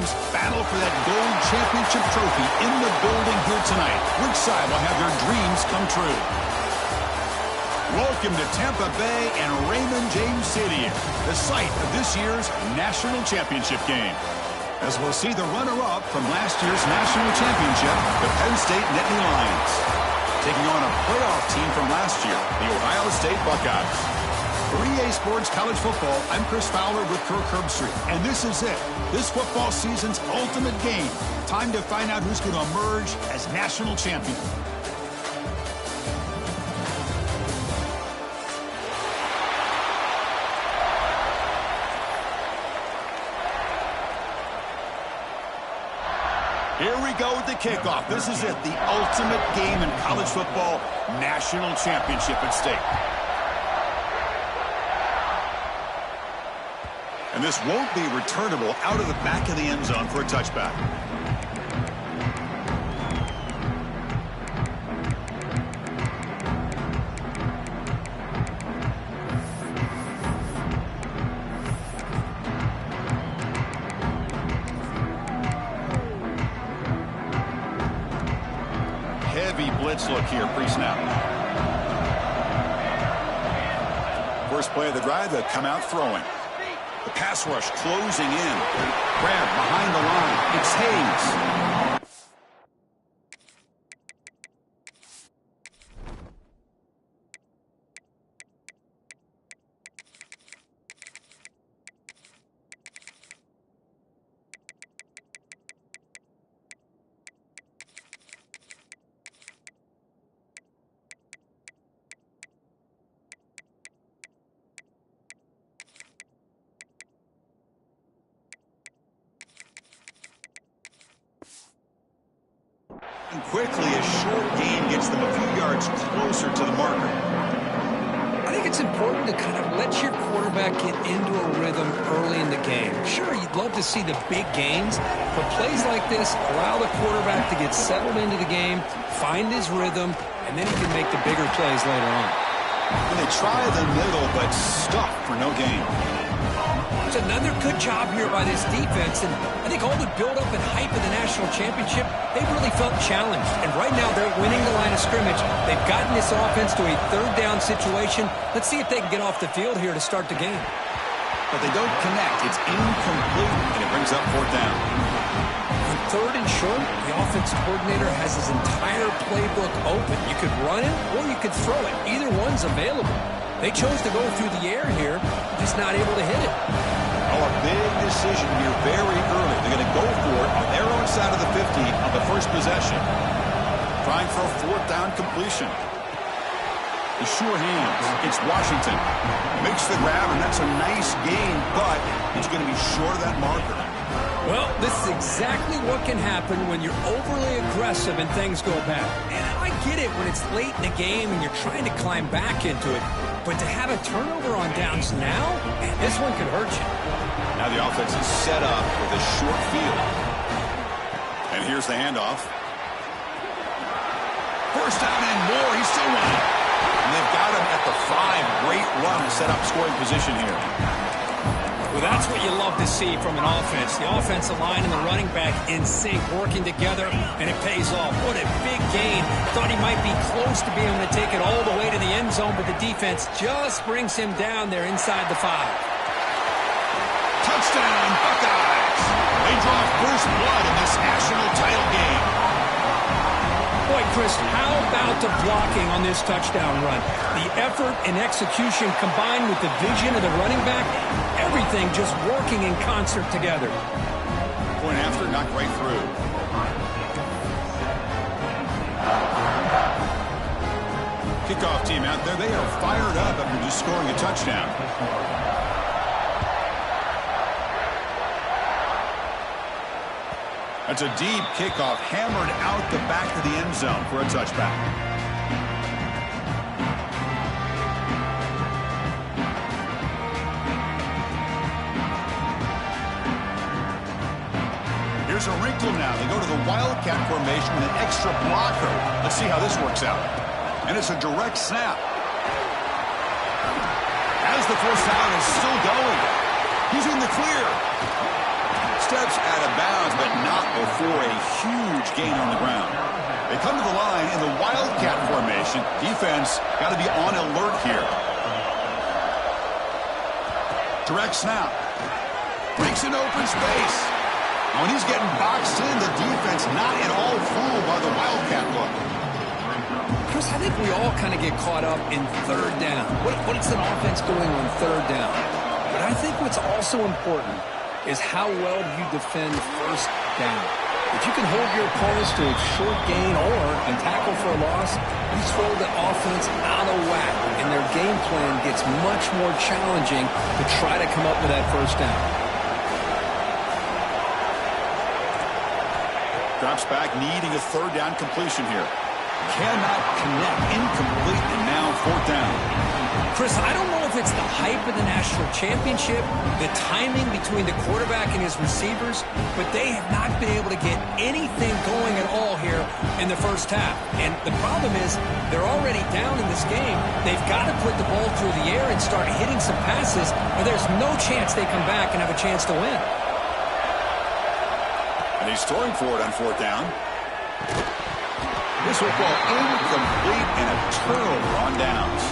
teams battle for that gold championship trophy in the building here tonight. Which side will have their dreams come true? Welcome to Tampa Bay and Raymond James Stadium, the site of this year's national championship game. As we'll see the runner-up from last year's national championship, the Penn State Nittany Lions, taking on a playoff team from last year, the Ohio State Buckeyes. For EA Sports College Football, I'm Chris Fowler with Kirk Herbstreit, and this is it. This football season's ultimate game. Time to find out who's going to emerge as national champion. Here we go with the kickoff. This is it, the ultimate game in college football, national championship at stake. And this won't be returnable out of the back of the end zone for a touchback. Heavy blitz look here pre-snap. First play of the drive, they'll come out throwing. The pass rush closing in. Grab behind the line. It's Hayes. And quickly, a short gain gets them a few yards closer to the marker. I think it's important to kind of let your quarterback get into a rhythm early in the game. Sure, you'd love to see the big gains, but plays like this allow the quarterback to get settled into the game, find his rhythm, and then he can make the bigger plays later on. And they try the middle, but stuck for no gain. It's another good job here by this defense, and I think all the build-up and hype of the national championship, they really felt challenged. And right now, they're winning the line of scrimmage. They've gotten this offense to a third-down situation. Let's see if they can get off the field here to start the game. But they don't connect. It's incomplete, and it brings up fourth down. On third and short, the offense coordinator has his entire playbook open. You could run it, or you could throw it. Either one's available. They chose to go through the air here, just not able to hit it. Oh, a big decision here very early. They're going to go for it on their own side of the 50 on the first possession. Trying for a fourth down completion. The sure hands. It's Washington. Makes the grab, and that's a nice gain, but it's going to be short of that marker. Well, this is exactly what can happen when you're overly aggressive and things go bad. And I get it when it's late in the game and you're trying to climb back into it. But to have a turnover on downs now, man, this one could hurt you. Now the offense is set up with a short field. And here's the handoff. First down and more. He's still running. And they've got him at the 5. Great run to set up scoring position here. Well, that's what you love to see from an offense. The offensive line and the running back in sync, working together, and it pays off. What a big gain. Thought he might be close to being able to take it all the way to the end zone, but the defense just brings him down there inside the 5. Touchdown, Buckeyes. They draw first blood in this national title game. Boy, Chris, how about the blocking on this touchdown run? The effort and execution combined with the vision of the running back, everything just working in concert together. Point after, knocked right through. Kickoff team out there, they are fired up after just scoring a touchdown. That's a deep kickoff, hammered out the back of the end zone for a touchback. Here's a wrinkle now. They go to the Wildcat formation with an extra blocker. Let's see how this works out. And it's a direct snap. As the first down is still going. He's in the clear. Steps out of bounds. for a huge gain on the ground. They come to the line in the Wildcat formation. Defense got to be on alert here. Direct snap. Breaks an open space. When he's getting boxed in, the defense not at all fooled by the Wildcat look. Chris, I think we all kind of get caught up in third down. What's an offense doing on third down? But I think what's also important is how well you defend first down. If you can hold your opponents to a short gain or a tackle for a loss, you throw the offense out of whack, and their game plan gets much more challenging to try to come up with that first down. Drops back, needing a third down completion here. Cannot connect, incomplete, and now fourth down. Chris, I don't know if it's the hype of the national championship, the timing between the quarterback and his receivers, but they have not been able to get anything going at all here in the first half. And the problem is they're already down in this game. They've got to put the ball through the air and start hitting some passes, or there's no chance they come back and have a chance to win. And he's throwing for it on fourth down. This will fall incomplete and a turnover on downs.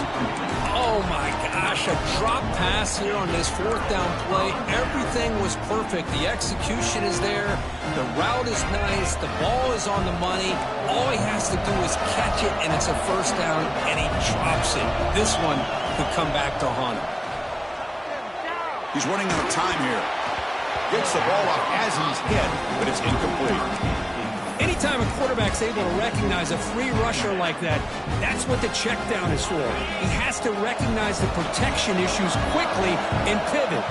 Oh, my gosh, a drop pass here on this fourth down play. Everything was perfect. The execution is there. The route is nice. The ball is on the money. All he has to do is catch it, and it's a first down, and he drops it. This one could come back to haunt him. He's running out of time here. Gets the ball off as he's hit, but it's incomplete. Anytime a quarterback's able to recognize a free rusher like that, that's what the check down is for. He has to recognize the protection issues quickly and pivot.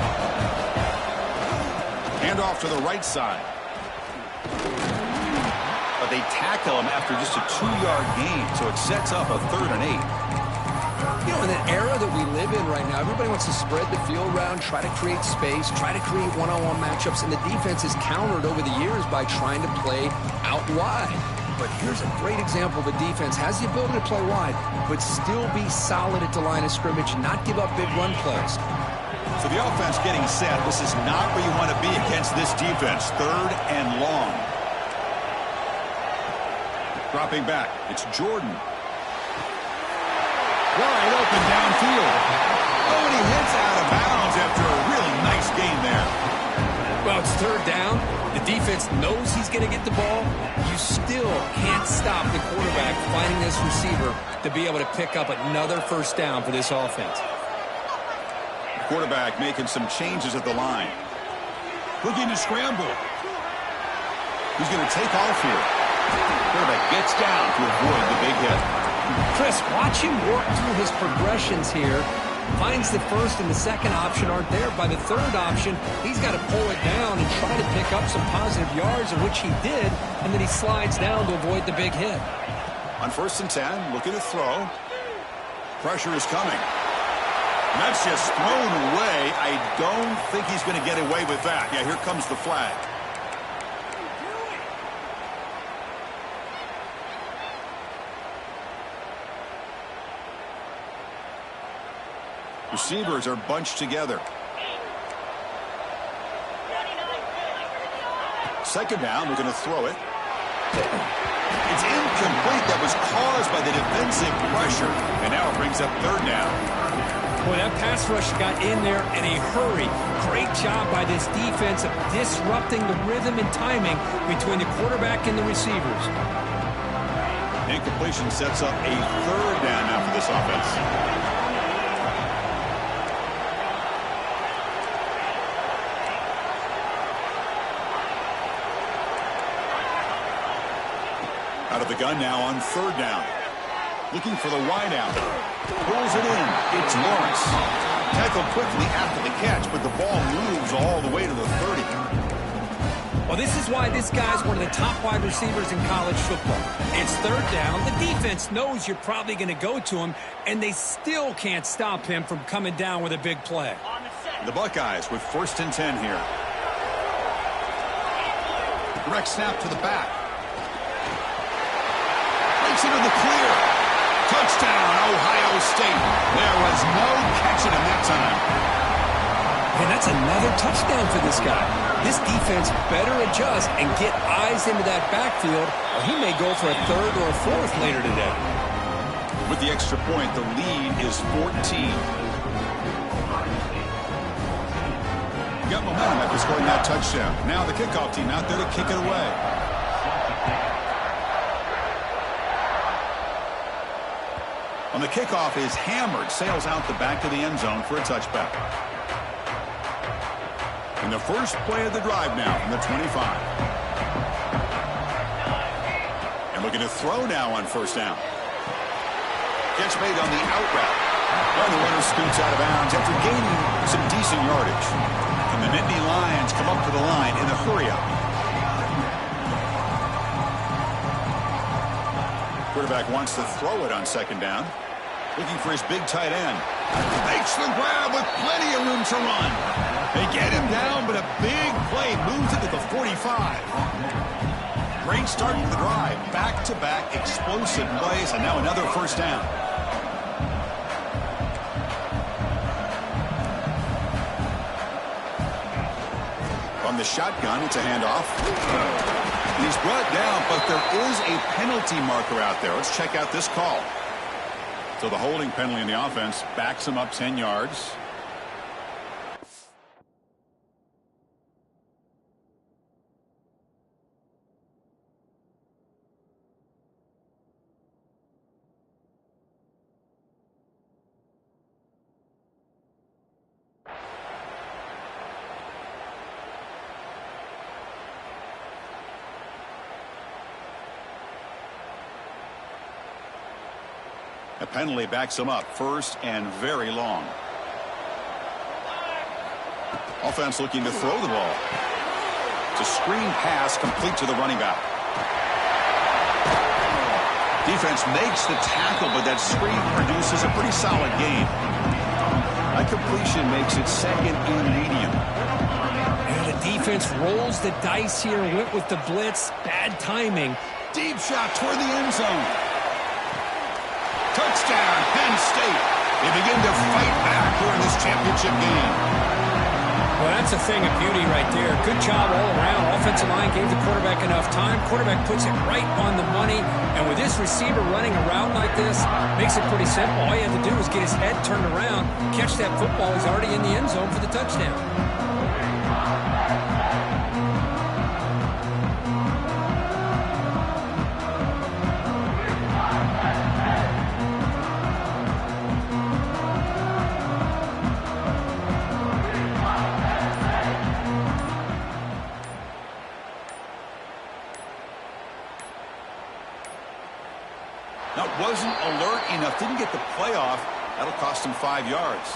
Hand off to the right side. But they tackle him after just a 2-yard gain, so it sets up a 3rd and 8. You know, in the era that we live in right now, everybody wants to spread the field around, try to create space, try to create one-on-one matchups, and the defense is countered over the years by trying to play out wide. But here's a great example of a defense has the ability to play wide, but still be solid at the line of scrimmage and not give up big run plays. So the offense getting set. This is not where you want to be against this defense. 3rd and long. Dropping back. It's Jordan. Wide open downfield. Oh, and he hits out of bounds after a really nice gain there. Well, it's 3rd down. The defense knows he's going to get the ball. You still can't stop the quarterback finding this receiver to be able to pick up another first down for this offense. Quarterback making some changes at the line. Looking to scramble. He's going to take off here. Quarterback gets down to avoid the big hit. Chris, watch him work through his progressions here. Finds the first and the second option aren't there. By the third option, he's got to pull it down and try to pick up some positive yards, of which he did, and then he slides down to avoid the big hit. On 1st and 10, looking to throw. Pressure is coming. And that's just thrown away. I don't think he's going to get away with that. Yeah, here comes the flag. Receivers are bunched together. 2nd down, we're going to throw it. It's incomplete. That was caused by the defensive pressure. And now it brings up 3rd down. Boy, that pass rush got in there in a hurry. Great job by this defense of disrupting the rhythm and timing between the quarterback and the receivers. Incompletion sets up a 3rd down now for this offense. Out of the gun now on 3rd down. Looking for the wideout. Pulls it in. It's Lawrence. Tackled quickly after the catch, but the ball moves all the way to the 30. Well, this is why this guy's one of the top wide receivers in college football. It's 3rd down. The defense knows you're probably going to go to him, and they still can't stop him from coming down with a big play. The Buckeyes with 1st and 10 here. Direct snap to the back. Into the clear. Touchdown, Ohio State. There was no catching him that time. And that's another touchdown for this guy. This defense better adjust and get eyes into that backfield, or he may go for a third or a fourth later today. With the extra point, the lead is 14. Got momentum after scoring that touchdown. Now the kickoff team out there to kick it away. On the kickoff is hammered, sails out the back of the end zone for a touchback. And the first play of the drive now from the 25. And looking to throw now on first down. Catch made on the out route. And the runner scoots out of bounds after gaining some decent yardage. And the Nittany Lions come up to the line in the hurry-up. Quarterback wants to throw it on second down. Looking for his big tight end. Makes the grab with plenty of room to run. They get him down, but a big play moves it to the 45. Great start to the drive. Back-to-back explosive plays, and now another first down. From the shotgun, it's a handoff. And he's brought down, but there is a penalty marker out there. Let's check out this call. So the holding penalty in the offense backs him up 10 yards. A penalty backs him up first and very long. Offense looking to throw the ball. It's a screen pass complete to the running back. Defense makes the tackle, but that screen produces a pretty solid gain. That completion makes it second and medium. And the defense rolls the dice here, went with the blitz. Bad timing. Deep shot toward the end zone. Touchdown, Penn State. They begin to fight back here in this championship game. Well, that's a thing of beauty right there. Good job all around. Offensive line gave the quarterback enough time. Quarterback puts it right on the money. And with this receiver running around like this, makes it pretty simple. All you have to do is get his head turned around, catch that football. He's already in the end zone for the touchdown. Wasn't alert enough, didn't get the play off. That'll cost him 5 yards.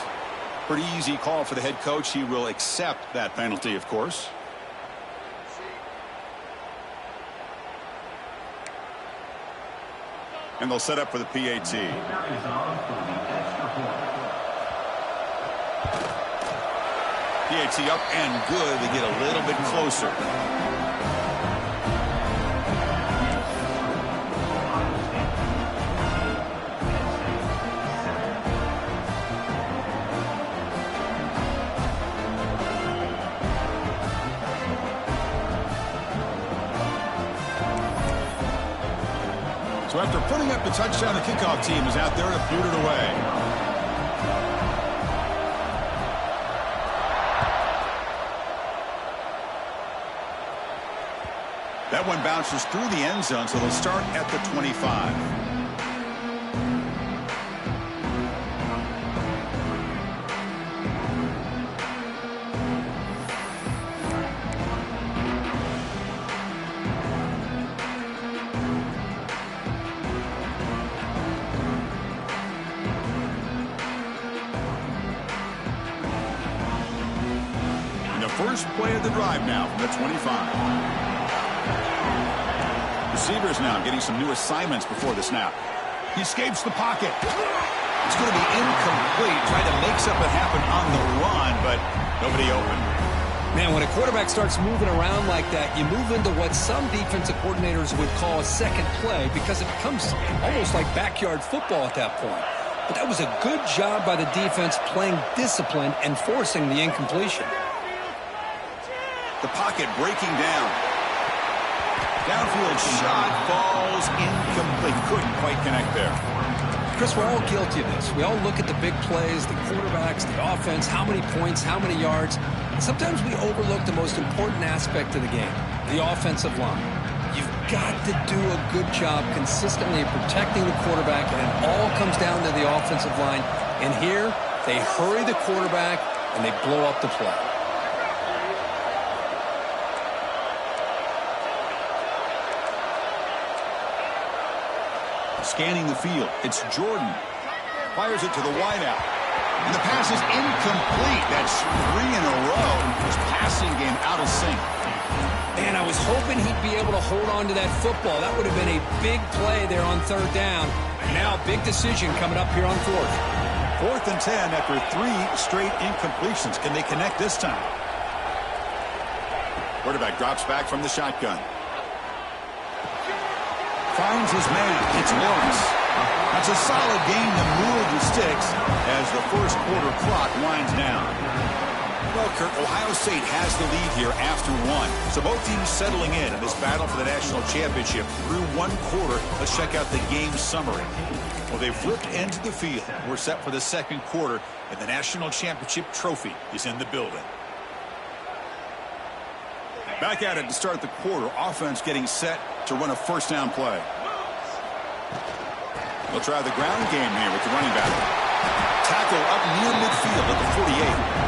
Pretty easy call for the head coach. He will accept that penalty, of course. And they'll set up for the PAT. PAT up and good. They get a little bit closer. So after putting up the touchdown, the kickoff team is out there to boot it away. That one bounces through the end zone, so they'll start at the 25. First play of the drive now from the 25. Receivers now getting some new assignments before the snap. He escapes the pocket. It's going to be incomplete. Trying to make something happen on the run, but nobody open. Man, when a quarterback starts moving around like that, you move into what some defensive coordinators would call a second play because it becomes almost like backyard football at that point. but that was a good job by the defense playing discipline and forcing the incompletion. The pocket breaking down. Downfield shot falls incomplete. Couldn't quite connect there. Chris, we're all guilty of this. We all look at the big plays, the quarterbacks, the offense, how many points, how many yards. And sometimes we overlook the most important aspect of the game, the offensive line. You've got to do a good job consistently protecting the quarterback, and it all comes down to the offensive line. And here, they hurry the quarterback, and they blow up the play. Scanning the field, it's Jordan. Fires it to the wideout. And the pass is incomplete. That's 3 in a row. His passing game out of sync. Man, I was hoping he'd be able to hold on to that football. That would have been a big play there on third down. And now, big decision coming up here on fourth. 4th and 10 after 3 straight incompletions. Can they connect this time? Quarterback drops back from the shotgun. Finds his man. It's Lawrence. That's a solid game to move the sticks as the first quarter clock winds down. Well, Kurt, Ohio State has the lead here after 1. So both teams settling in this battle for the national championship through 1 quarter. Let's check out the game summary. Well, they flipped into the field. We're set for the second quarter, and the national championship trophy is in the building. Back at it to start the quarter. Offense getting set to run a first down play. They'll try the ground game here with the running back. Tackle up near midfield at the 48.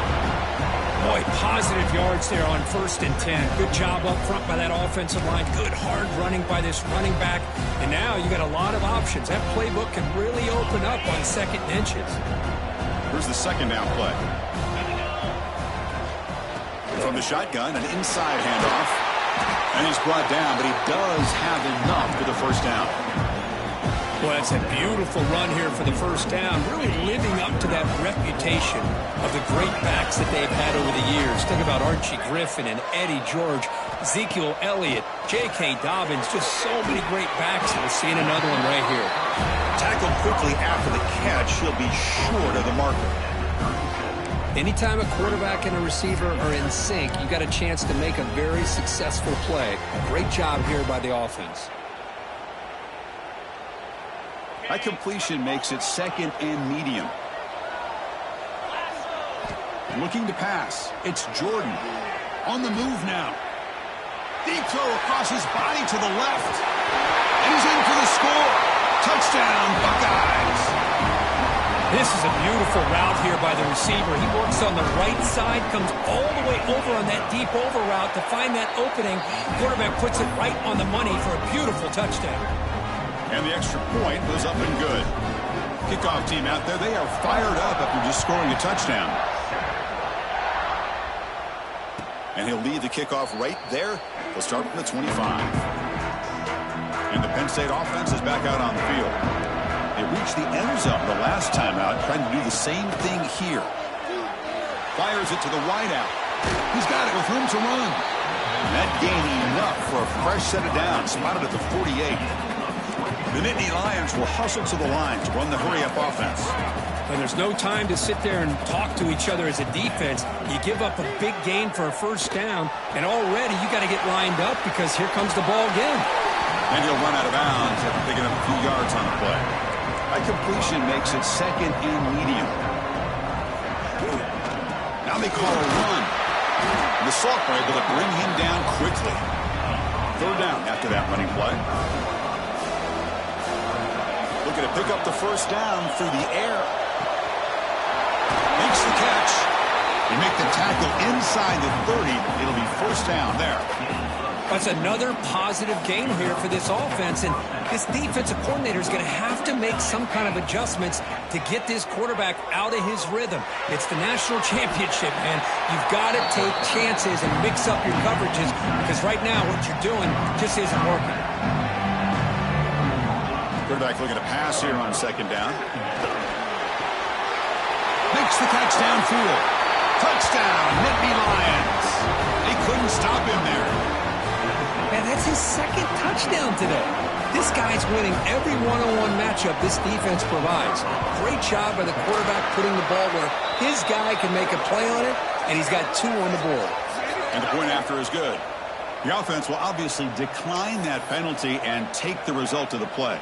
Boy, positive yards there on 1st and 10. Good job up front by that offensive line. Good hard running by this running back. And now you got a lot of options. That playbook can really open up on 2nd and inches. Here's the second down play. From the shotgun, an inside handoff. And he's brought down, but he does have enough for the first down. Well, that's a beautiful run here for the first down, really living up to that reputation of the great backs that they've had over the years. Think about Archie Griffin and Eddie George, Ezekiel Elliott, J.K. Dobbins, just so many great backs. We're seeing another one right here. Tackled quickly after the catch. He'll be short of the marker. Anytime a quarterback and a receiver are in sync, you got a chance to make a very successful play. Great job here by the offense. That completion makes it 2nd and medium. Looking to pass. It's Jordan. On the move now. Deep throw across his body to the left. And he's in for the score. Touchdown, Buckeyes. This is a beautiful route here by the receiver. He works on the right side, comes all the way over on that deep over route to find that opening. Quarterback puts it right on the money for a beautiful touchdown. And the extra point was up and good. Kickoff team out there, they are fired up after just scoring a touchdown. And he'll lead the kickoff right there. They'll start from the 25. And the Penn State offense is back out on the field. They reached the end zone the last time out, trying to do the same thing here. Fires it to the wideout. He's got it with room to run. And that gained enough for a fresh set of downs, spotted at the 48. The Nittany Lions will hustle to the line to run the hurry-up offense. And there's no time to sit there and talk to each other as a defense. You give up a big gain for a first down, and already you got to get lined up because here comes the ball again. And he'll run out of bounds after picking up a few yards on the play. That completion makes it 2nd and medium. Now they call a run. And the Salk are able to bring him down quickly. 3rd down after that running play. Looking to pick up the first down through the air. Makes the catch. They make the tackle inside the 30. It'll be first down there. That's another positive game here for this offense, and this defensive coordinator is going to have to make some kind of adjustments to get this quarterback out of his rhythm. It's the national championship, man. You've got to take chances and mix up your coverages because right now what you're doing just isn't working. Quarterback looking to pass here on 2nd down. Makes the catch downfield. Touchdown, Nittany Lions. They couldn't stop him there. Man, that's his 2nd touchdown today. This guy's winning every one-on-one matchup this defense provides. Great job by the quarterback putting the ball where his guy can make a play on it, and he's got 2 on the board. And the point after is good. The offense will obviously decline that penalty and take the result of the play.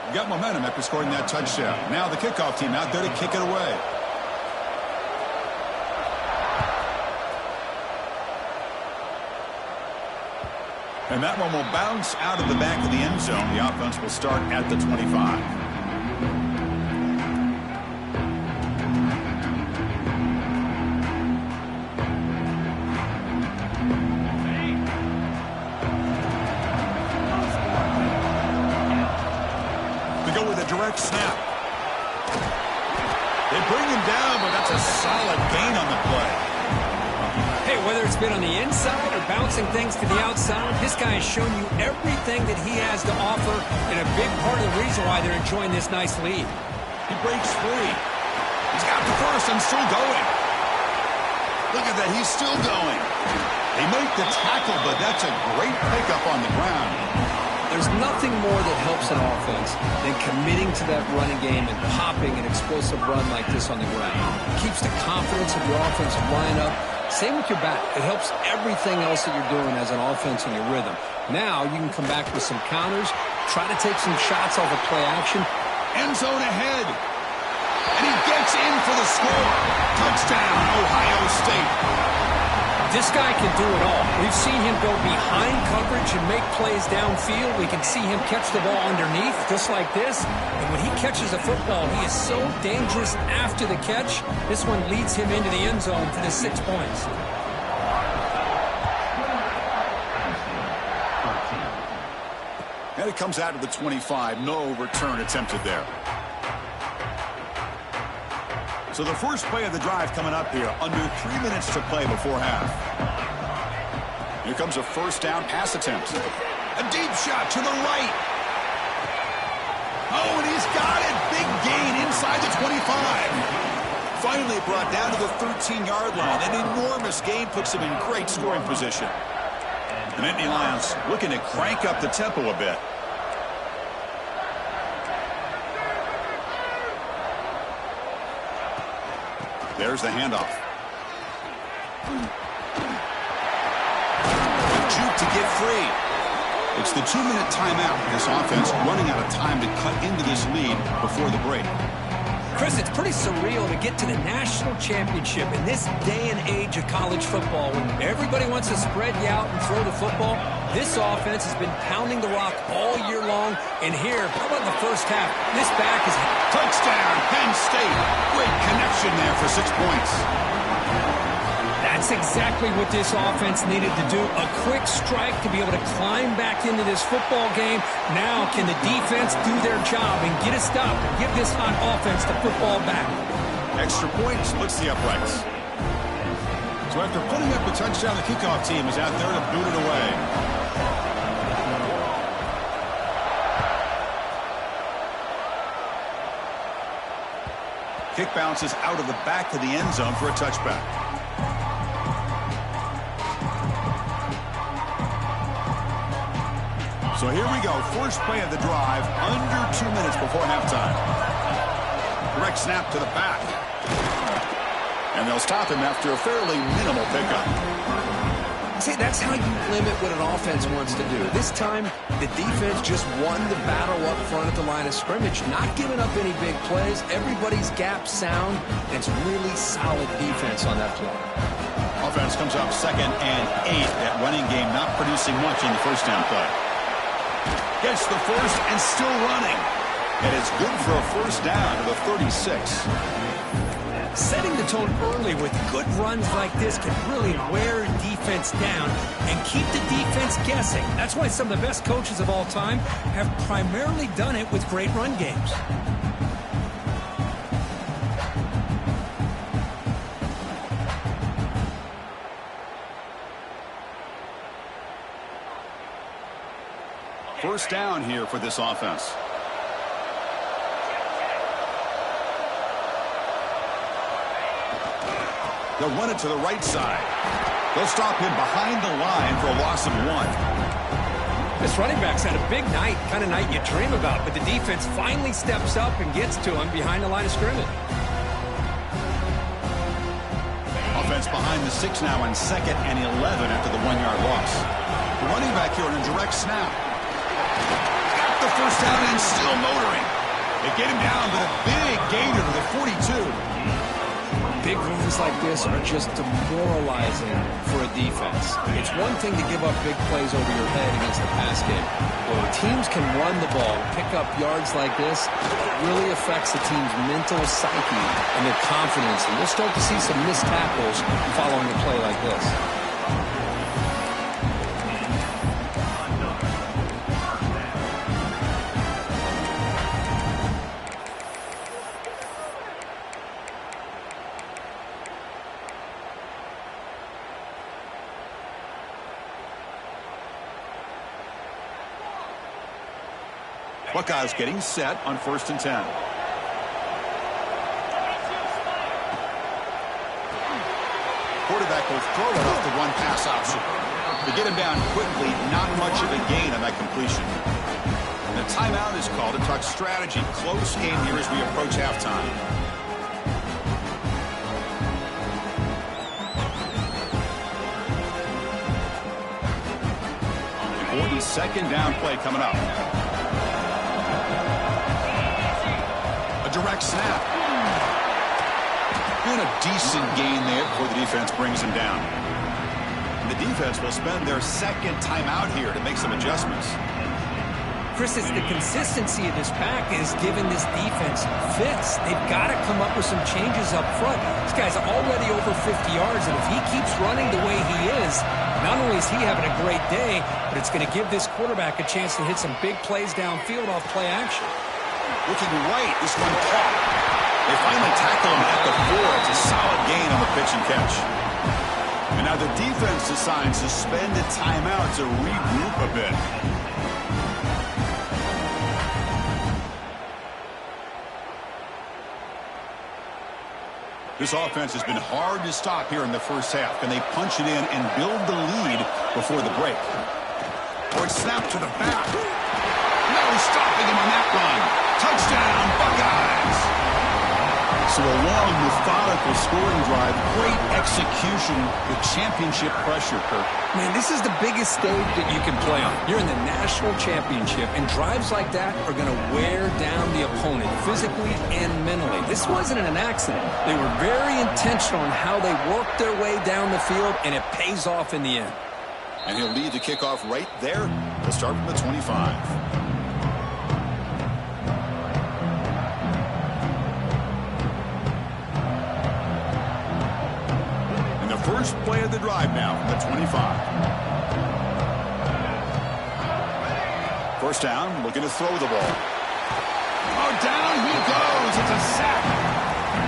You got momentum after scoring that touchdown. Now the kickoff team out there to kick it away. And that one will bounce out of the back of the end zone. The offense will start at the 25. Direct snap. They bring him down, but that's a solid gain on the play. Hey, whether it's been on the inside or bouncing things to the outside, this guy has shown you everything that he has to offer, and a big part of the reason why they're enjoying this nice lead. He breaks free. He's got the first and still going. Look at that, he's still going. They make the tackle, but that's a great pickup on the ground. There's nothing more that helps an offense than committing to that running game and popping an explosive run like this on the ground. It keeps the confidence of your offensive line up. Same with your back. It helps everything else that you're doing as an offense in your rhythm. Now you can come back with some counters, try to take some shots off of play action. End zone ahead. And he gets in for the score. Touchdown, Ohio State. This guy can do it all. We've seen him go behind coverage and make plays downfield. We can see him catch the ball underneath, just like this. And when he catches a football, he is so dangerous after the catch. This one leads him into the end zone for the 6 points. And it comes out of the 25. No return attempted there. So the first play of the drive coming up here, under 3 minutes to play before half. Here comes a first down pass attempt. A deep shot to the right. Oh, and he's got it. Big gain inside the 25. Finally brought down to the 13-yard line. An enormous gain puts him in great scoring position. The Nittany Lions looking to crank up the tempo a bit. There's the handoff. A juke to get free. It's the 2-minute timeout. This offense running out of time to cut into this lead before the break. Chris, it's pretty surreal to get to the national championship in this day and age of college football when everybody wants to spread you out and throw the football. This offense has been pounding the rock all year long. And here, how about the first half? This back is... Touchdown, Penn State. Great connection there for 6 points. That's exactly what this offense needed to do. A quick strike to be able to climb back into this football game. Now can the defense do their job and get a stop and give this hot offense the football back? Extra point splits the uprights. So after putting up the touchdown, the kickoff team is out there to boot it away. Kick bounces out of the back of the end zone for a touchback. So here we go. First play of the drive, under 2 minutes before halftime. Direct snap to the back. And they'll stop him after a fairly minimal pickup. See, that's how you limit what an offense wants to do. This time, the defense just won the battle up front at the line of scrimmage, not giving up any big plays. Everybody's gap sound, and it's really solid defense on that play. Offense comes up 2nd and 8. That running game not producing much in the first down play. Gets the first and still running. And it's good for a first down to the 36. Setting the tone early with good runs like this can really wear a defense down and keep the defense guessing. That's why some of the best coaches of all time have primarily done it with great run games. First down here for this offense. They'll run it to the right side. They'll stop him behind the line for a loss of 1. This running back's had a big night, kind of night you dream about, but the defense finally steps up and gets to him behind the line of scrimmage. Offense behind the 6 now on 2nd and 11 after the 1-yard loss. The running back here on a direct snap. Got the first down and still motoring. They get him down with a big gainer to the 42. Big runs like this are just demoralizing for a defense. It's one thing to give up big plays over your head against the pass game. But when teams can run the ball, pick up yards like this, it really affects the team's mental psyche and their confidence. And we'll start to see some missed tackles following a play like this. Buckeyes getting set on 1st and 10. Quarterback will throw it off the one pass option. To get him down quickly, not much of a gain on that completion. And the timeout is called to talk strategy. Close game here as we approach halftime. Important 2nd down play coming up. Direct snap. And a decent gain there before the defense brings him down. And the defense will spend their 2nd timeout here to make some adjustments. Chris, it's the consistency of this pack is giving this defense fits. They've got to come up with some changes up front. This guy's already over 50 yards, and if he keeps running the way he is, not only is he having a great day, but it's going to give this quarterback a chance to hit some big plays downfield off play action. Looking right, this one caught. They finally tackle him at the 4. It's a solid gain on the pitch and catch. And now the defense decides to spend a timeout to regroup a bit. This offense has been hard to stop here in the first half. Can they punch it in and build the lead before the break? Or it's snapped to the back. No stopping him on that run. Touchdown, Buckeyes! So a long, methodical scoring drive. Great execution with championship pressure, Kirk. Man, this is the biggest stage that you can play on. You're in the national championship, and drives like that are going to wear down the opponent physically and mentally. This wasn't an accident. They were very intentional in how they worked their way down the field, and it pays off in the end. And he'll lead the kickoff right there. He'll start from the 25. First play of the drive now from the 25. First down, looking to throw the ball. Oh, down he goes. It's a sack.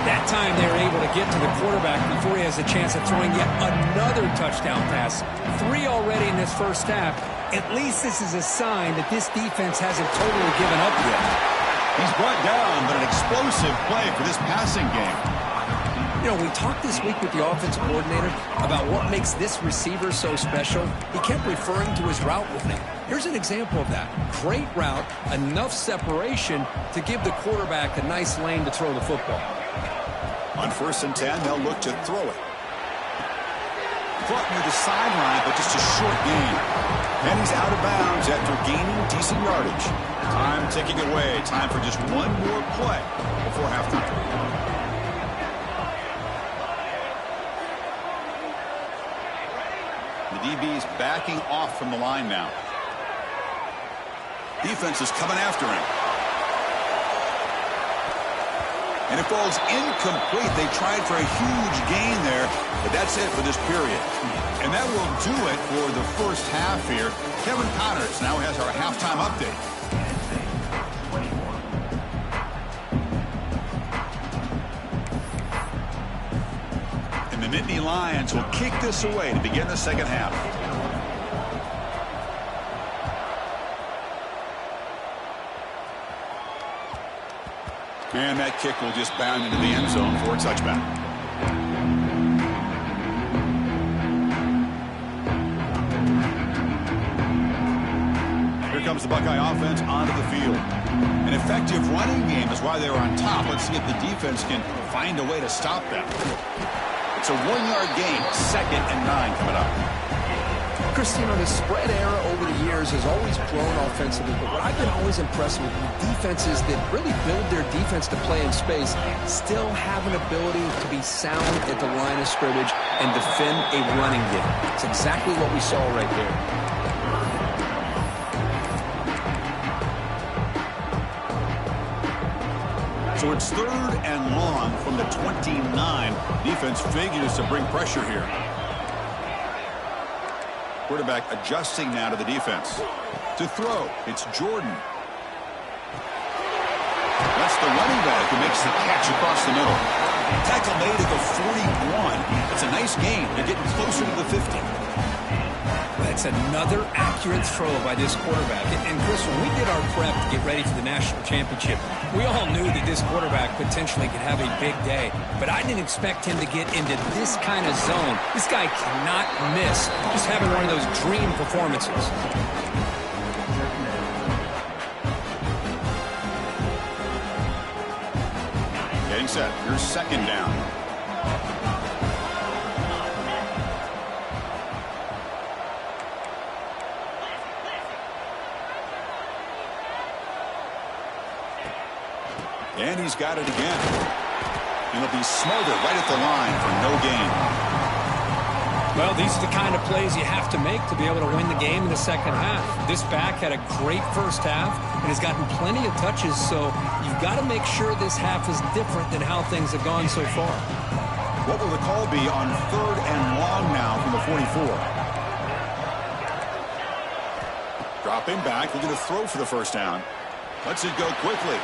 That time they were able to get to the quarterback before he has a chance of throwing yet another touchdown pass. 3 already in this first half. At least this is a sign that this defense hasn't totally given up yet. He's brought down, but an explosive play for this passing game. You know, we talked this week with the offensive coordinator about what makes this receiver so special. He kept referring to his route running. Here's an example of that. Great route, enough separation to give the quarterback a nice lane to throw the football. On 1st and 10, they'll look to throw it. Caught near the sideline, but just a short gain. And he's out of bounds after gaining decent yardage. Time ticking away. Time for just one more play before halftime. The DB's backing off from the line now. Defense is coming after him. And it falls incomplete. They tried for a huge gain there, but that's it for this period. And that will do it for the first half here. Kevin Connors now has our halftime update. And the Nittany Lions will kick this away to begin the second half. And that kick will just bound into the end zone for a touchback. comes the Buckeye offense onto the field. An effective running game is why they were on top. Let's see if the defense can find a way to stop them. It's a 1-yard gain, 2nd and 9 coming up. Christine, the spread era over the years has always grown offensively, but what I've been always impressed with defenses that really build their defense to play in space still have an ability to be sound at the line of scrimmage and defend a running game. It's exactly what we saw right there. So it's 3rd and long from the 29. Defense figures to bring pressure here. Quarterback adjusting now to the defense. To throw, it's Jordan. That's the running back who makes the catch across the middle. Tackle made at the 41. It's a nice gain. They're getting closer to the 50. That's another accurate throw by this quarterback. And Chris, when we did our prep to get ready for the national championship, we all knew that this quarterback potentially could have a big day. But I didn't expect him to get into this kind of zone. This guy cannot miss. Just having one of those dream performances. Getting set. Here's 2nd down. And he's got it again. And he'll be smothered right at the line for no gain. Well, these are the kind of plays you have to make to be able to win the game in the second half. This back had a great first half and has gotten plenty of touches, so you've got to make sure this half is different than how things have gone so far. What will the call be on 3rd and long now from the 44? Dropping back, looking to throw for the first down. Lets it go quickly.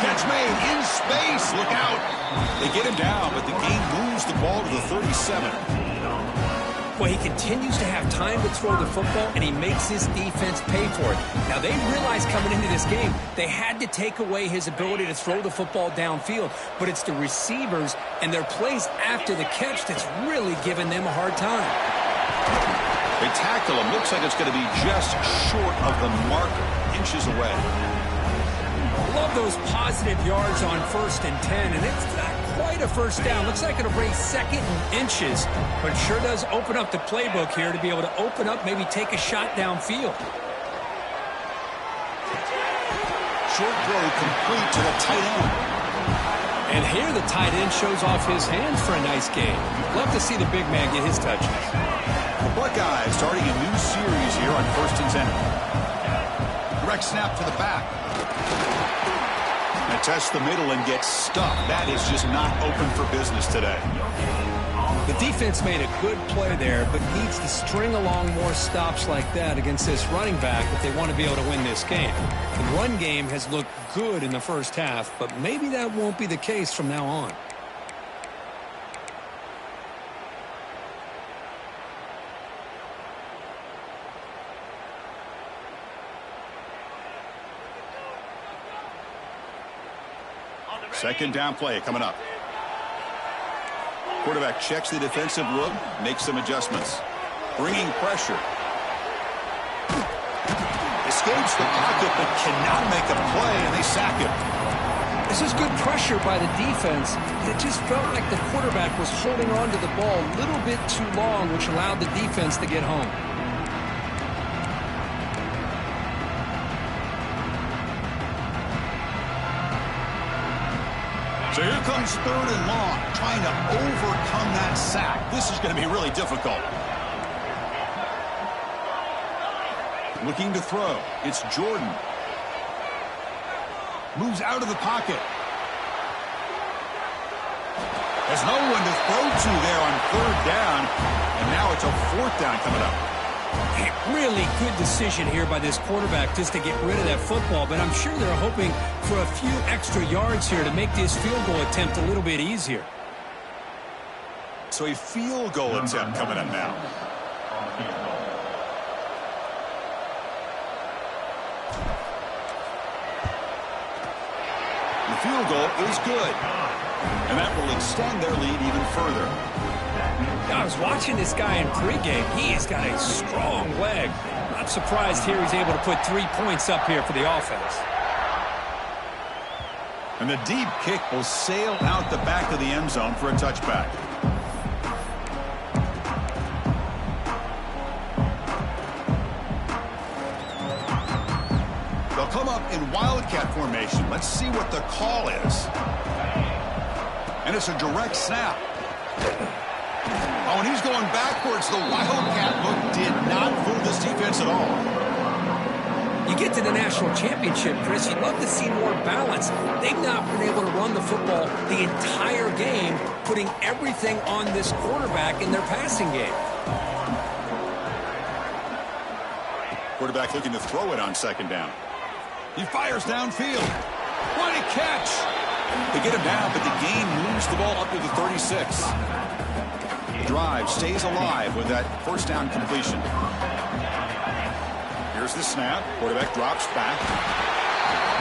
Catch made in space. Look out. They get him down, but the game moves the ball to the 37. Well, he continues to have time to throw the football, and he makes his defense pay for it. Now, they realized coming into this game they had to take away his ability to throw the football downfield, but it's the receivers and their plays after the catch that's really giving them a hard time. They tackle him. Looks like it's going to be just short of the marker, inches away. Love those positive yards on 1st and 10, and it's not quite a first down. Looks like it'll bring 2nd and inches, but it sure does open up the playbook here to be able to open up, maybe take a shot downfield. Short throw complete to the tight end. And here the tight end shows off his hands for a nice game. Love to see the big man get his touches. The Buckeyes starting a new series here on 1st and 10. Direct snap to the back. And test the middle and get stuffed. That is just not open for business today. The defense made a good play there, but needs to string along more stops like that against this running back if they want to be able to win this game. The run game has looked good in the first half, but maybe that won't be the case from now on. Second down play coming up. Quarterback checks the defensive look, makes some adjustments. Bringing pressure. Escapes the pocket but cannot make a play, and they sack him. This is good pressure by the defense. It just felt like the quarterback was holding on to the ball a little bit too long, which allowed the defense to get home. So here comes 3rd and long, trying to overcome that sack. This is going to be really difficult. Looking to throw. It's Jordan. Moves out of the pocket. There's no one to throw to there on 3rd down. And now it's a 4th down coming up. Really good decision here by this quarterback just to get rid of that football, but I'm sure they're hoping for a few extra yards here to make this field goal attempt a little bit easier. So a field goal attempt coming up now. The field goal is good, and that will extend their lead even further. I was watching this guy in pregame. He has got a strong leg. Not surprised here he's able to put 3 points up here for the offense. And the deep kick will sail out the back of the end zone for a touchback. They'll come up in wildcat formation. Let's see what the call is. And it's a direct snap. Oh, and he's going backwards. The wildcat look did not fool this defense at all. You get to the national championship, Chris, you'd love to see more balance. They've not been able to run the football the entire game, putting everything on this quarterback in their passing game. Quarterback looking to throw it on second down. He fires downfield. What a catch! They get him down, but the game moves the ball up to the 36. Drive stays alive with that first down completion. Here's the snap. Quarterback drops back.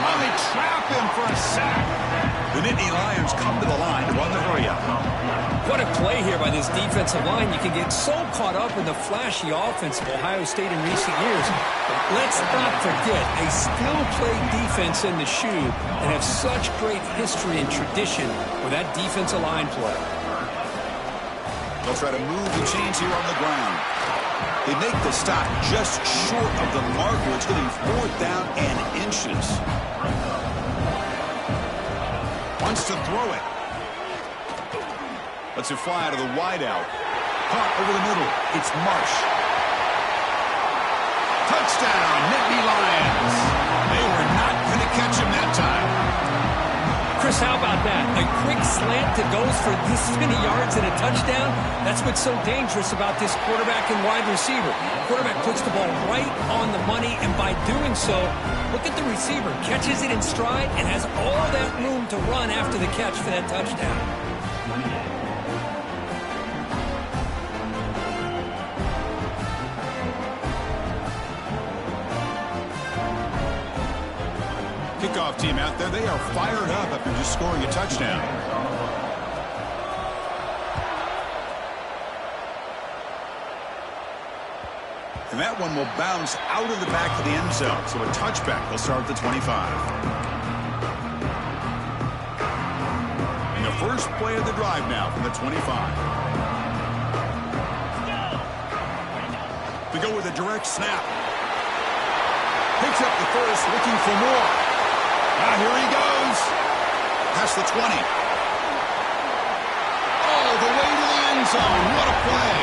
Oh, they trap him for a sack. The Nittany Lions come to the line to run the hurry-up. What a play here by this defensive line. You can get so caught up in the flashy offense of Ohio State in recent years. But let's not forget a still-play defense in the shoe and have such great history and tradition with that defensive line play. They'll try to move the chains here on the ground. They make the stop just short of the marker. It's going to be 4th down and inches. Wants to throw it. Lets it fly out of the wideout. Caught over the middle. It's Marsh. Touchdown, Nittany Lions. They were not going to catch him that time. Chris, how about that? A quick slant that goes for this many yards and a touchdown. That's what's so dangerous about this quarterback and wide receiver. Quarterback puts the ball right on the money, and by doing so, look at the receiver. Catches it in stride and has all that room to run after the catch for that touchdown. Kickoff team out there, they are fired up after just scoring a touchdown. And that one will bounce out of the back of the end zone. So a touchback. They'll start at the 25. And the first play of the drive now from the 25. We go with a direct snap. Picks up the first, looking for more. Now here he goes. Past the 20. All the way to the end zone. What a play.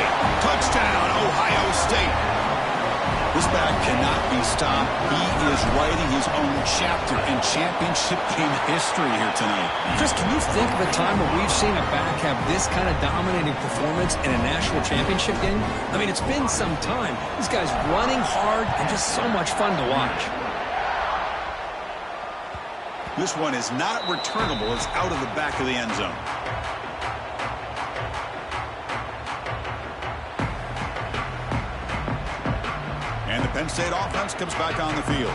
Touchdown, Ohio State. This back cannot be stopped. He is writing his own chapter in championship game history here tonight. Chris, can you think of a time where we've seen a back have this kind of dominating performance in a national championship game? I mean, it's been some time. This guy's running hard and just so much fun to watch. This one is not returnable. It's out of the back of the end zone. And the Penn State offense comes back on the field.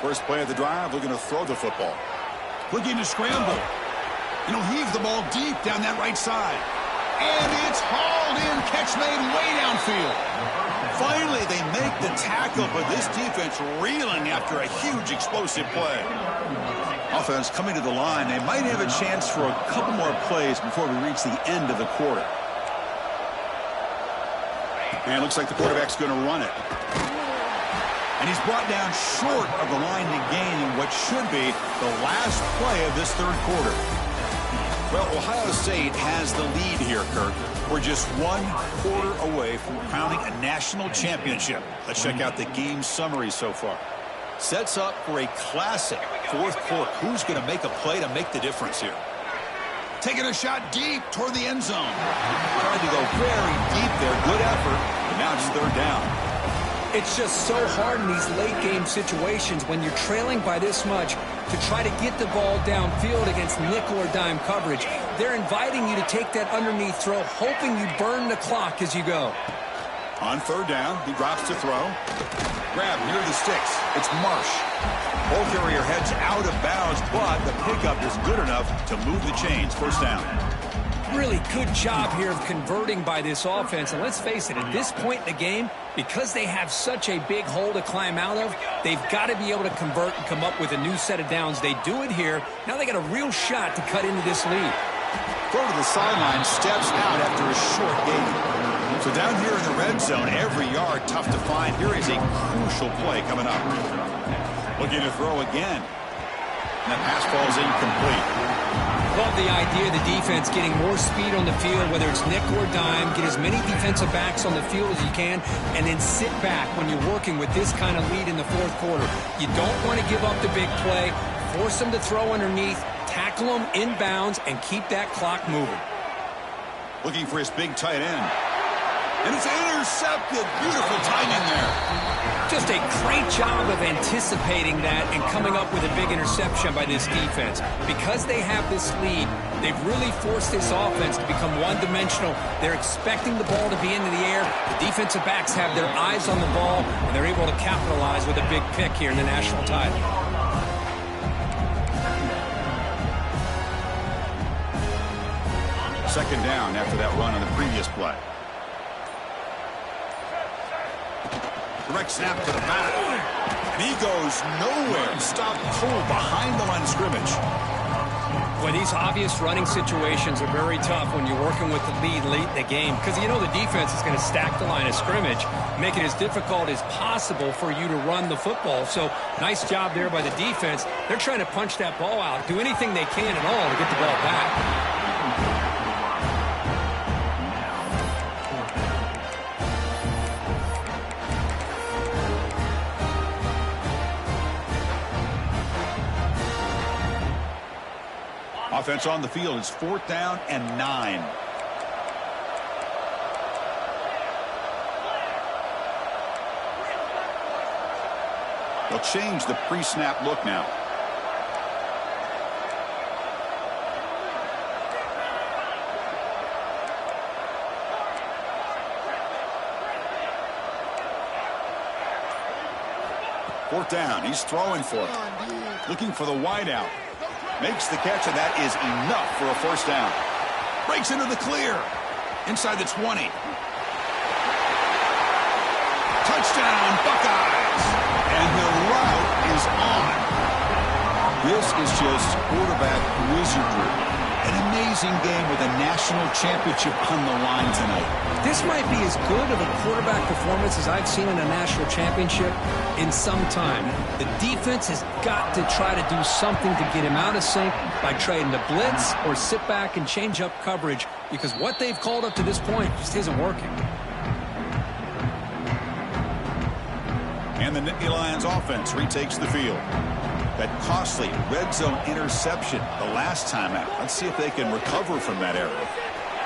First play of the drive, looking to throw the football. Looking to scramble. Heave the ball deep down that right side. And it's hauled in. Catch made way downfield. Finally, they make the tackle, but this defense reeling after a huge explosive play. Offense coming to the line. They might have a chance for a couple more plays before we reach the end of the quarter. And it looks like the quarterback's going to run it. And he's brought down short of the line to gain what should be the last play of this third quarter. Well, Ohio State has the lead here, Kirk. We're just 1 quarter away from crowning a national championship. Let's check out the game summary so far. Sets up for a classic fourth quarter. Who's going to make a play to make the difference here? Taking a shot deep toward the end zone. Trying to go very deep there. Good effort. But now it's third down. It's just so hard in these late game situations when you're trailing by this much to try to get the ball downfield against nickel or dime coverage. They're inviting you to take that underneath throw, hoping you burn the clock as you go. On third down, he drops to throw. Grab near the sticks. It's Marsh. Ball carrier heads out of bounds, but the pickup is good enough to move the chains. First down. Really good job here of converting by this offense. And let's face it, at this point in the game, because they have such a big hole to climb out of, they've got to be able to convert and come up with a new set of downs. They do it here. Now they got a real shot to cut into this lead. Throw to the sideline, steps out after a short gain. So down here in the red zone, every yard tough to find. Here is a crucial play coming up. Looking to throw again. And that pass falls incomplete. Love the idea of the defense getting more speed on the field, whether it's nickel or dime. Get as many defensive backs on the field as you can, and then sit back when you're working with this kind of lead in the fourth quarter. You don't want to give up the big play. Force them to throw underneath, tackle them inbounds, and keep that clock moving. Looking for his big tight end. And it's intercepted. Beautiful timing there. Just a great job of anticipating that and coming up with a big interception by this defense. Because they have this lead, they've really forced this offense to become one-dimensional. They're expecting the ball to be into the air. The defensive backs have their eyes on the ball, and they're able to capitalize with a big pick here in the national title. Second down after that run on the previous play. Direct snap to the back. And he goes nowhere. Stop cold behind the line of scrimmage. Boy, these obvious running situations are very tough when you're working with the lead late in the game, because you know the defense is going to stack the line of scrimmage, make it as difficult as possible for you to run the football. So nice job there by the defense. They're trying to punch that ball out, do anything they can at all to get the ball back. Offense on the field is 4th down and 9. They'll change the pre-snap look now. Fourth down. He's throwing for it. Looking for the wideout. Makes the catch, and that is enough for a first down. Breaks into the clear. Inside the 20. Touchdown, Buckeyes. And the route is on. This is just quarterback wizardry. An amazing game with a national championship on the line tonight. This might be as good of a quarterback performance as I've seen in a national championship in some time. The defense has got to try to do something to get him out of sync by trying to blitz or sit back and change up coverage, because what they've called up to this point just isn't working. And the Nittany Lions offense retakes the field. That costly red zone interception the last time out. Let's see if they can recover from that error.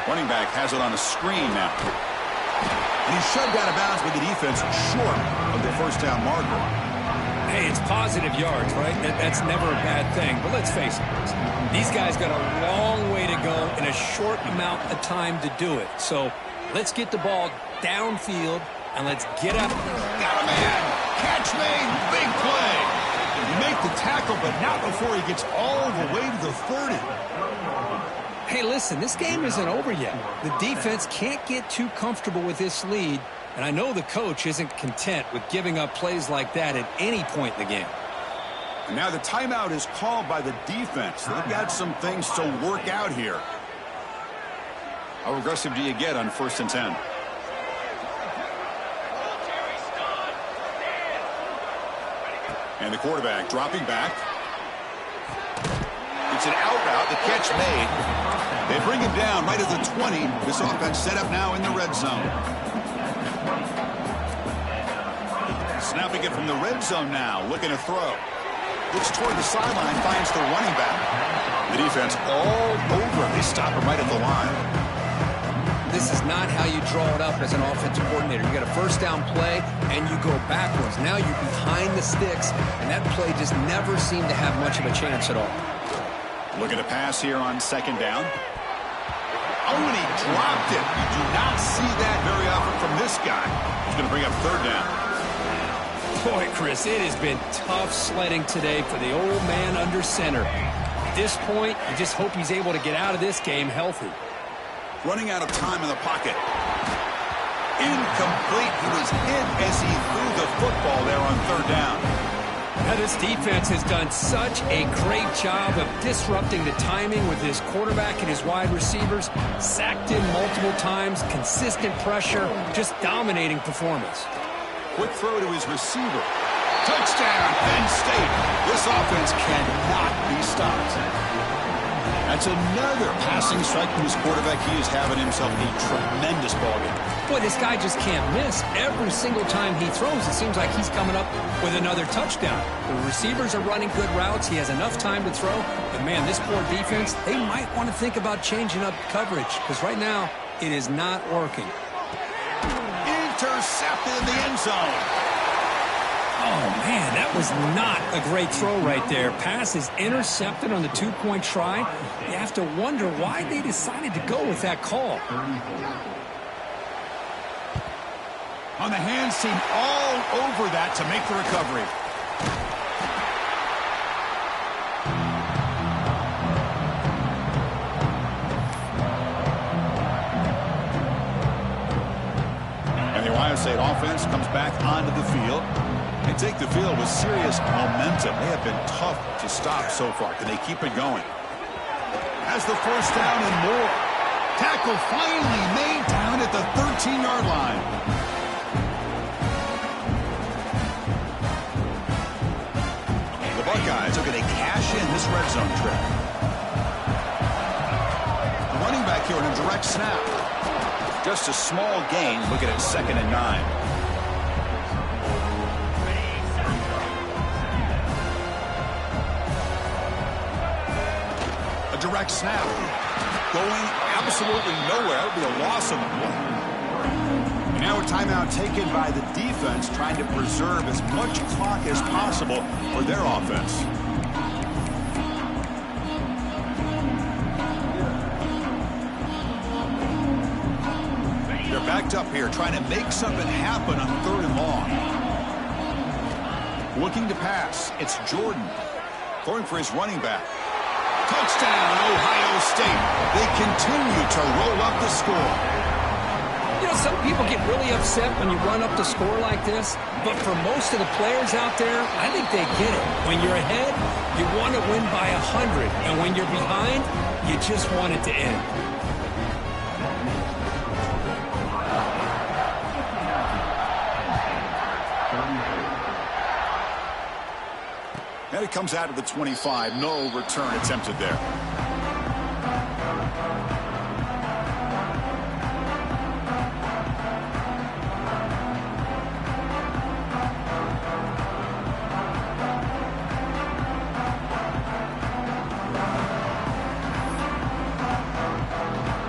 Running back has it on a screen now. And he's shoved out of bounds with the defense short of the first down marker. Hey, it's positive yards, right? That's never a bad thing. But let's face it, these guys got a long way to go in a short amount of time to do it. So let's get the ball downfield and let's get up. Got a man. Catch made. Big play. Make the tackle, but not before he gets all the way to the 30. Hey, listen, this game isn't over yet. The defense can't get too comfortable with this lead, and I know the coach isn't content with giving up plays like that at any point in the game. And now the timeout is called by the defense. They've got some things to work out here. How aggressive do you get on 1st and 10? And the quarterback dropping back. It's an out route. The catch made. They bring him down right at the 20. This offense set up now in the red zone. Snapping it from the red zone now. Looking to throw. Looks toward the sideline. Finds the running back. The defense all over him. They stop him right at the line. This is not how you draw it up as an offensive coordinator. You got a first down play, and you go backwards. Now you're behind the sticks, and that play just never seemed to have much of a chance at all. Looking to pass here on 2nd down. Oh, and he dropped it. You do not see that very often from this guy. He's going to bring up 3rd down. Boy, Chris, it has been tough sledding today for the old man under center. At this point, you just hope he's able to get out of this game healthy. Running out of time in the pocket. Incomplete. He was hit as he threw the football there on third down. Now, this defense has done such a great job of disrupting the timing with his quarterback and his wide receivers. Sacked him multiple times, consistent pressure, just dominating performance. Quick throw to his receiver. Touchdown, Penn State. This offense cannot be stopped. That's another passing strike from his quarterback. He is having himself a tremendous ballgame. Boy, this guy just can't miss. Every single time he throws, it seems like he's coming up with another touchdown. The receivers are running good routes. He has enough time to throw. But, man, this poor defense, they might want to think about changing up coverage because right now it is not working. Intercepted in the end zone. Oh, man, that was not a great throw right there. Pass is intercepted on the two-point try. You have to wonder why they decided to go with that call. On the hands team all over that to make the recovery. And the Ohio State offense comes back onto the field. They take the field with serious momentum. They have been tough to stop so far. Can they keep it going? Has the first down and more. Tackle finally made down at the 13-yard line. The Buckeyes are going to cash in this red zone trip. The running back here on a direct snap. Just a small gain, looking at 2nd and 9. Direct snap. Going absolutely nowhere. That would be a loss on the play. And now a timeout taken by the defense, trying to preserve as much clock as possible for their offense. They're backed up here, trying to make something happen on 3rd and long. Looking to pass. It's Jordan. Throwing for his running back. Touchdown, Ohio State. They continue to roll up the score. You know, some people get really upset when you run up the score like this, but for most of the players out there, I think they get it. When you're ahead, you want to win by 100, and when you're behind, you just want it to end. And it comes out of the 25. No return attempted there.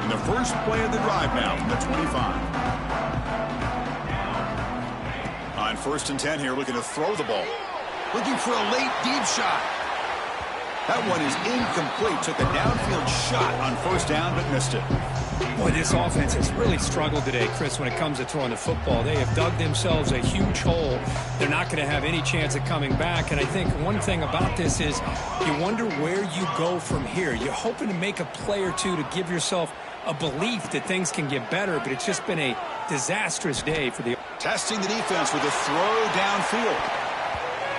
And the first play of the drive now from the 25. On 1st and 10 here, looking to throw the ball. Looking for a late deep shot. That one is incomplete. Took a downfield shot on 1st down, but missed it. Boy, this offense has really struggled today, Chris, when it comes to throwing the football. They have dug themselves a huge hole. They're not going to have any chance of coming back. And I think one thing about this is you wonder where you go from here. You're hoping to make a play or two to give yourself a belief that things can get better, but it's just been a disastrous day for the... Testing the defense with a throw downfield.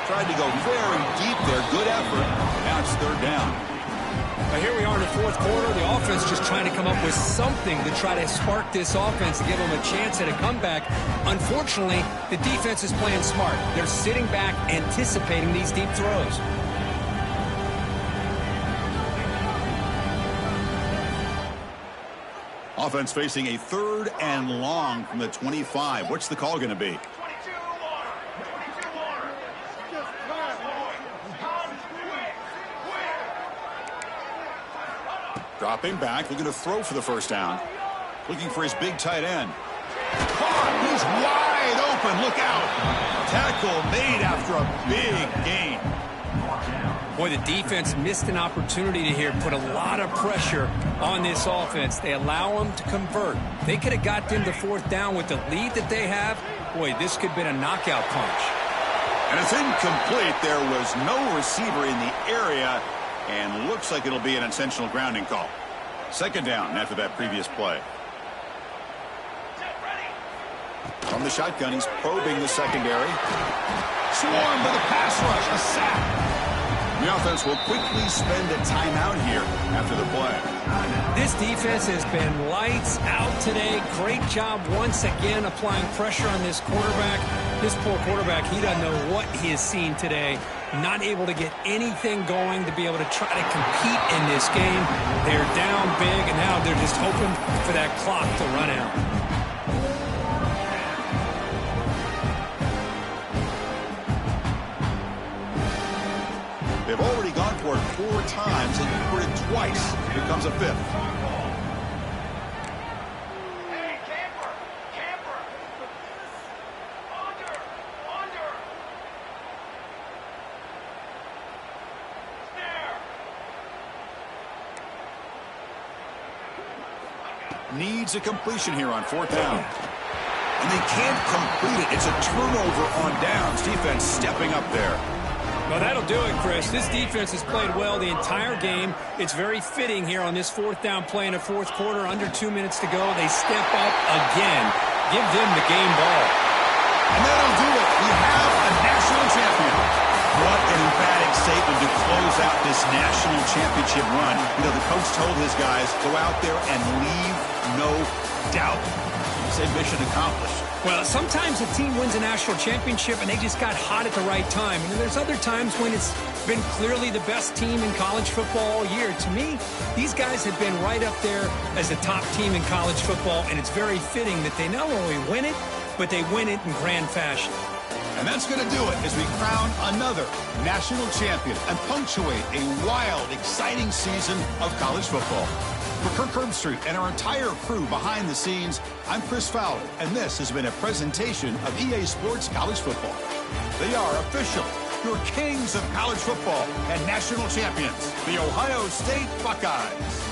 Tried to go very deep there. Good effort. Now it's 3rd down. Now here we are in the 4th quarter. The offense just trying to come up with something to try to spark this offense and give them a chance at a comeback. Unfortunately, the defense is playing smart. They're sitting back anticipating these deep throws. Offense facing a 3rd and long from the 25. What's the call going to be? Dropping back, looking to throw for the 1st down. Looking for his big tight end. Caught, he's wide open, look out. Tackle made after a big gain. Boy, the defense missed an opportunity to here put a lot of pressure on this offense. They allow them to convert. They could have got them to 4th down with the lead that they have. Boy, this could have been a knockout punch. And it's incomplete. There was no receiver in the area, and looks like it'll be an intentional grounding call. Second down after that previous play. From the shotgun, he's probing the secondary. Swarmed by the pass rush, a sack. The offense will quickly spend a timeout here after the play. This defense has been lights out today. Great job once again applying pressure on this quarterback. This poor quarterback, he doesn't know what he has seen today. Not able to get anything going to be able to try to compete in this game. They're down big, and now they're just hoping for that clock to run out. They've already gone for it 4 times and for it twice. Here comes a 5th. Hey, camper! Camper! Under! Snare! Needs a completion here on 4th down. And they can't complete it. It's a turnover on downs. Defense stepping up there. Well, that'll do it, Chris. This defense has played well the entire game. It's very fitting here on this 4th down play in the 4th quarter. Under 2 minutes to go. They step up again. Give them the game ball. And that'll do it. We have a national champion. What an emphatic statement to close out this national championship run. You know, the coach told his guys, go out there and leave no doubt. Say mission accomplished. Well, sometimes a team wins a national championship and they just got hot at the right time. And there's other times when it's been clearly the best team in college football all year. To me, these guys have been right up there as the top team in college football, and it's very fitting that they not only win it, but they win it in grand fashion. And that's going to do it as we crown another national champion and punctuate a wild, exciting season of college football. For Kirk Herbstreit and our entire crew behind the scenes, I'm Chris Fowler, and this has been a presentation of EA Sports College Football. They are official, your kings of college football and national champions, the Ohio State Buckeyes.